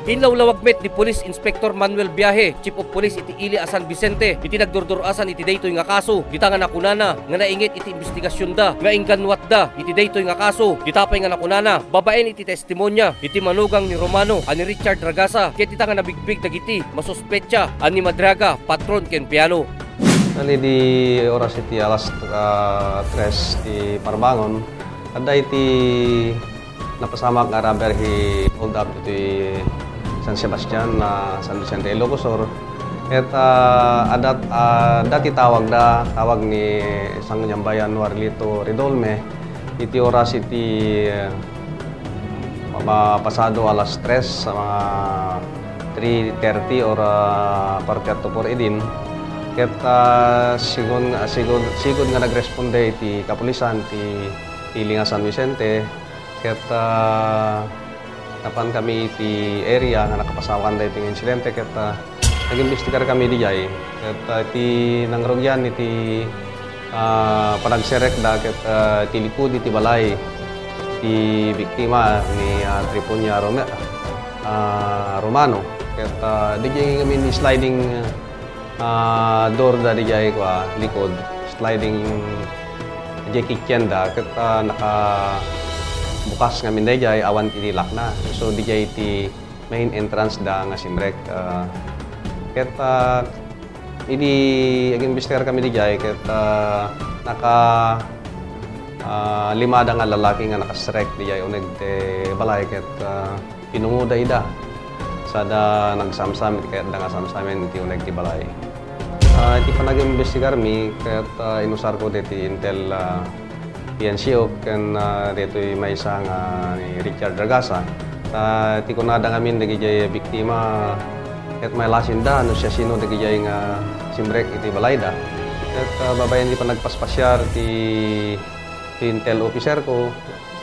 Hinlawlawag met ni Police Inspector Manuel Biahe, Chief of Police iti Ili San Vicente, iti nagdurdurasan iti daytoy nga kaso. Gitangan nakunana nga nainget iti investigasyon da, nga ingganwat da iti daytoy nga kaso. Gitapay nga nakunana babaen iti testimonya iti manugang ni Romano ani Richard Dragasa, ket ita nga nabigbig dagiti masuspetsa ani Madraga, patron ken piano. Nali di oras iti alas 3 ti Parbangon, ada iti napasamak nga rubber hi hold up iti San Sebastian na San Vicente Ilocosur. At dati tawag ni isang nyambayan Warlito Ridolme iti oras iti pasado alas 3 sa mga 3:30 or 4:40 idin. Ket sigon nga nagresponde iti kapulisan ti Ili nga San Vicente. Ket napan kami iti area nga nakapasawakan da iti insidente. Ket nag-imbestigar kami dijay. Ket iti nangrugyan iti panagserek da ket iti likod iti balay iti biktima ni Triponia Romano. Ket dijay kami ni sliding door da dijay kwa likod, sliding dijay kitchen da ket naka bukas nga mindayjay awan iti lock na. So dijay iti main entrance da nga simrek. Ket idi ag-imbestigar kami dijay ket naka limada nga lalaki nga nakasrek dijay uneg te balay ket pinunguda ida sada nagsamsam ket da nga samsamen iti uneg ti balay. Iti panag-imbestigar mi ket inusar ko diti intel PNCO ken dito'y may isang ni Richard Dragasa. Iti kunada ngamin dagijay biktima ket may lasinda no siya sino dagijay nga simrek iti balayda. Ket babayan di pa nagpaspasyar ti intel officer ko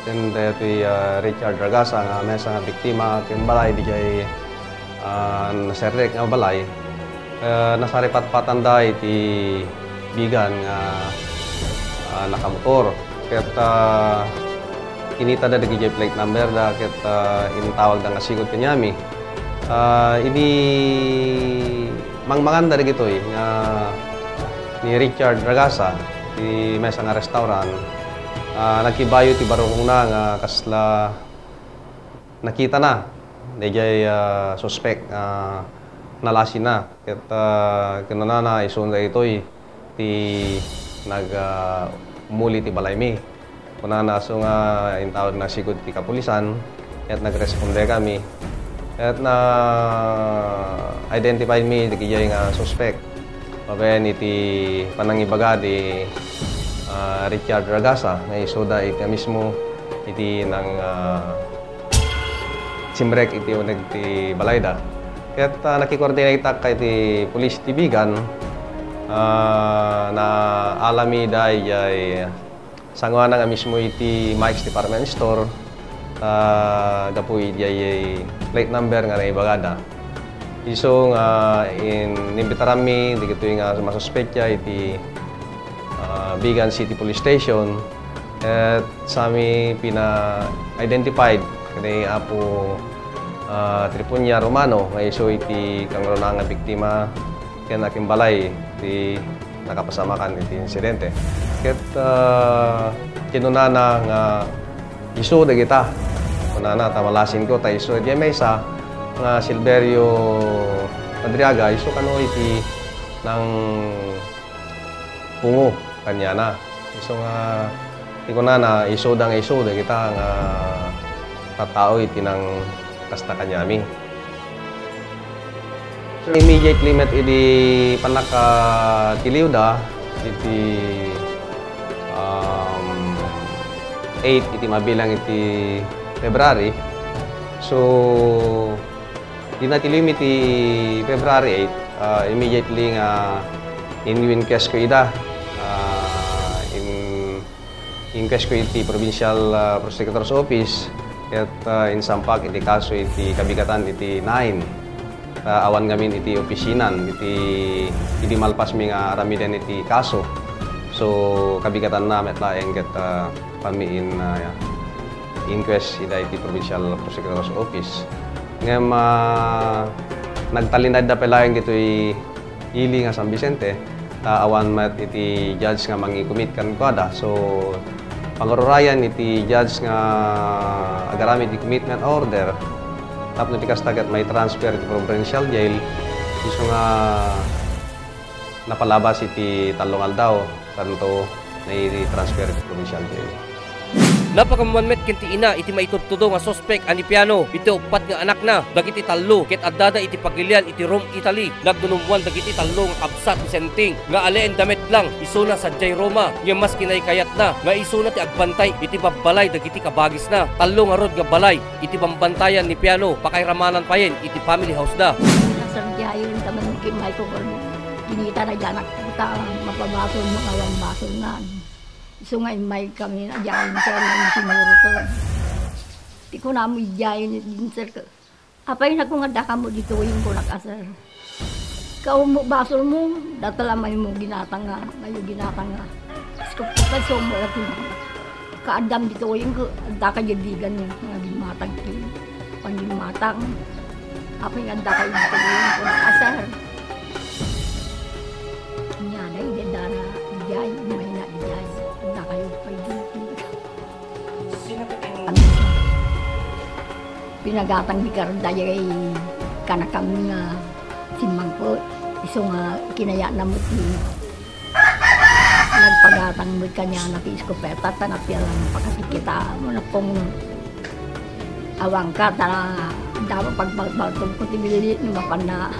ken dito'y Richard Dragasa nga may isang biktima ken balay dijay naserrek nga balay. Nasaripat-patan da iti bigan nga nakamotor. Ket kinita da dagiti plate number da ket inatawag da nga sigod kanyami. Ini mangmanganda dagitoy nga ni Richard Dragasa ti may nga restaurant. Nagkibayo ti barokong na nga kasla nakita na dayjay suspect nalasin na. Ket kinunana isunda itoy ti muli ti balay mi. Kunana so nga intawag na sigod ti kapulisan at nagresponde kami. At na identify mi dagijay nga suspect. Babayan iti panangibaga di Richard Dragasa nga isuda iti mismo iti nang simrek iti uneg ti balayda. Ket nakikoordinate kay ti police ti Bigan na alami dayjay sangwa nga mismo iti Mike's Department Store gapuy diyay plate number nga naibagada. Iso nga inimbitaran mi digitoy nga masuspetya iti Bigan City Police Station at sami pina-identified kani apo Triponia Romano nga iso iti kangrona nga biktima ken aking balay iti nakapasamakan iti insidente. Ket kinunana nga iso dagita kunana tamalasin ko ta iso di may isa nga Silverio Madriaga iso kano iti nang pungo kanyana. Iso nga kunana iso dagita nga tatao iti nang kasta kanyami. So, immediately met iti panakatiliw da iti 8 iti mabilang iti February. So dinatiliw iti February 8 immediately nga in-inquest ko ida in-inquest ko iti Provincial Prosecutor's Office at insampak iti kaso iti kabigatan iti 9. Awan ngamin iti opisinan iti malpas mi nga aramiden iti kaso. So kabigatan na met laeng ket pamiin inquest ida iti Provincial Prosecutor's Office. Ngem nagtalinad na pelayan dito ili nga San Vicente, awan mat iti judge nga mangikumit kan kuada. So pangururayan iti judge nga agaramid iti commitment order, tapno ti kastagat may transfer iti provincial jail, iso nga napalabas iti talong aldaw, tanto na i-transfer iti provincial jail. Napakamuanmet kinti ina iti maitudtudo nga sospek ani piano iti upat nga anak na dagiti tallo ket addada iti pagilian iti Rome, Italy. Nagdunumwan dagiti tallo nga kabsat ti senting nga aleen damet lang isuna sa Jay Roma nga mas kinaykayat na nga isuna ti agbantay iti babbalay dagiti kabagis na tallo nga rod nga balay iti pambantayan ni piano pakairamanan payen iti family house da. Nasardiayon taman ni Michael Corno. Kinita na dyan nakita mapabasol mo awang basol na. So nga may kami na dyan sir na sinuro to. Di ko na mo dyan din sir. Apay na kung adaka mo dito yung ko nakasar. Kau mo basol mo, datala may mo ginatang nga, ngayon ginatang nga. Skuputan so mo lang kaadam dito yung ko, adaka jadigan niya, nga gimatang ki, pangimatang. Apay adaka yung dito yung ko nakasar. Nyana, idedara, dyan, may na dyan. Kayo pa pinagatang di karda ay kanakam nga simangko iso nga kinaya na mo ti nagpagatang mo kanya na ti iskopeta tanapya lang pagkakita mo na pong awang ka tara dapat pagbaltong ko ti bilit ni mapan na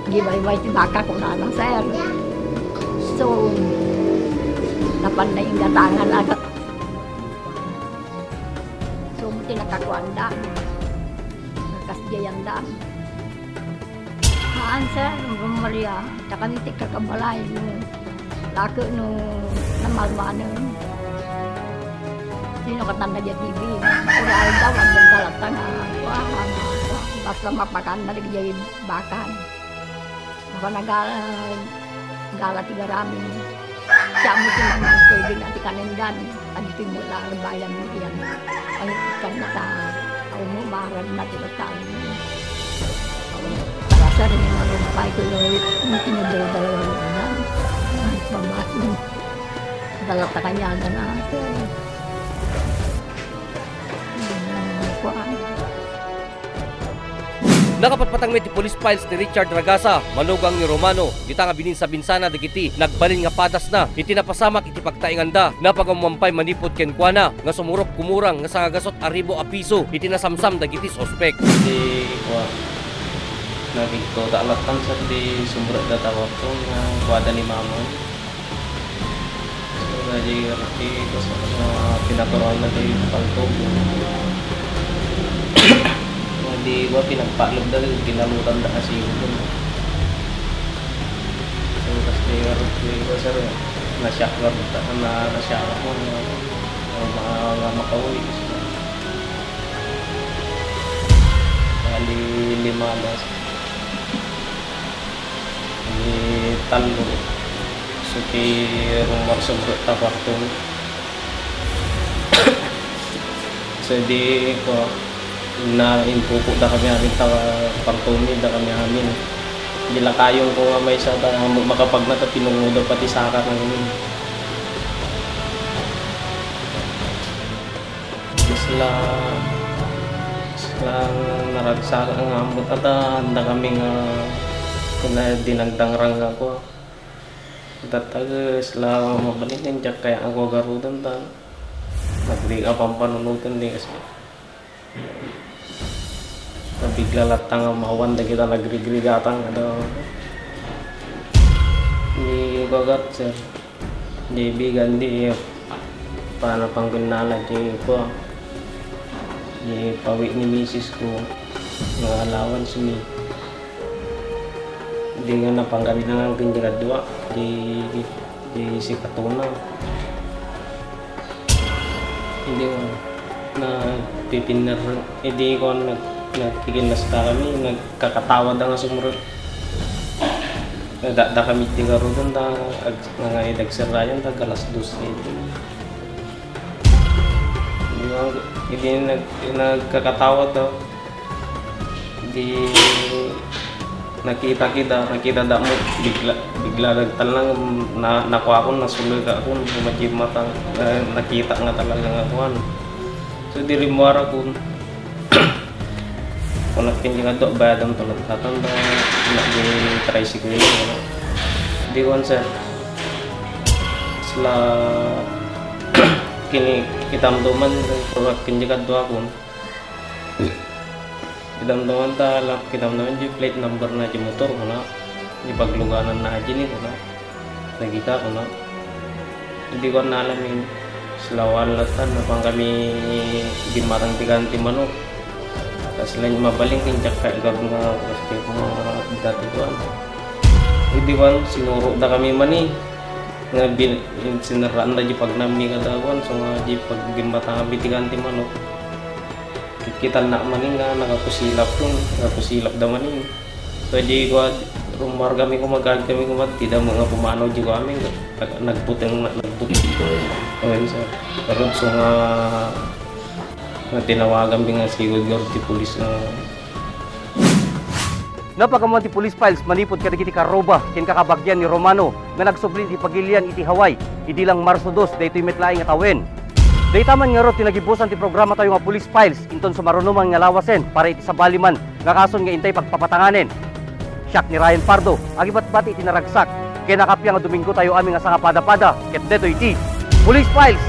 gibaybay ti baka ko na lang sir so napan na yung gatangan agad. So, muti nakakuanda. Nakasjayanda. Haan sir, nung Maria, takaniti kakabalay nung laki nung namalmanan. Sino katanda dyan TV. Ural daw, ang gandalatan nga. Basta mapakan na rin bakan. Nagala tigarami. Siya mo tinanong pwede natin kanindan. Adito mo lang ang bayan mo yan. Ang ikan na ka, umumarad na tinatawag mo. Para sa rin yung marumpay ko yung tinadala na. Ang pamasin. Dalata kanya na natin. Kuhaan. Nakapatpatang med ti police files ni Richard Ragasa, manugang ni Romano. Dita nga bininsa-binsana dagiti nagbalin nga padas na iti napasamak iti pagtainganda. Napagamuampay manipod ken kuana nga sumurok kumurang nga sangagasot aribo a piso iti nasamsam dagiti sospek. Di nagigto dalatan sa di sumurot da tawag to nga kuada ni mama. So jadi ko sa pinaturuan na di pagtog. Di ba pinagpalog dahil ginalutan na kasi yun. So kasi ko sir nasyak ko mga makauwi. Kali 5 alas. Ni talo. So kay rumor sa taparton. So di ko na impupo da kami amin ta partumi da kami amin dila kayong ko nga may sa makapag na ta pinunguda pati saka ng amin isla naragsaka nga amot ata handa kami nga kuna dinagdangrang ako tatag isla mabalitin jak kaya ako garudan ta nagdiga pang panunutan din kasi bigla latang mawan da kita nagrigrigatang ada ni bagat sir di bigan di paano pang ginala di ko ni pawi ni misis ko nga alawan sumi di nga napanggabi na ng pinjagad dua di si Katuna hindi ko na pipinar hindi ko nagkikinas na kami nagkakatawad nga sumurot da kami tiga ron da nga idagsarayan da galas 2 hindi nagkakatawad daw iti nakita da mo bigla nagtal lang nakuha ko nasulog ako majib mata nakita nga talaga nga kuan so diri mo ara ko kung nakin nga do bayad ang tulad hatan da di tricycle di kuan sir sila kini kitamduman kung kinja do ako kitamduman di plate number na di motor ko na di pagluganan na di nito na nagita ko na hindi ko na alam yung silawal latan na pang kami gimatang tiganti manok tapos lang mabaling kinjak kaya garo nga kasi ko mga dati ko hindi ko sinuro da kami mani nga sinaraan da di pag nami ka dawan so nga di pag gimatang kami tiganti manok kita na maning nga nakapusilap da maning so di ko rumar kami kumagad kami tidak mga pumanaw di ko kami nagbutang ayun sa pero so nga tinawagan nga sigod ti pulis Napakamuan ti police files manipod kadagiti karoba ken kakabagyan ni Romano nga nagsubli ti pagilian iti Hawaii idi lang Marso 2 daytoy metlaing nga tawen. Daytaman nga ro tinagibusan ti programa tayo nga police files inton sumarunuman nga lawasen para iti sabaliman nga kason nga intay pagpapatanganen. Siak ni Ryan Pardo agibat-bati tinaragsak kay nakapya nga Domingo tayo aming nga sanga pada-pada ket daytoy iti Police Files.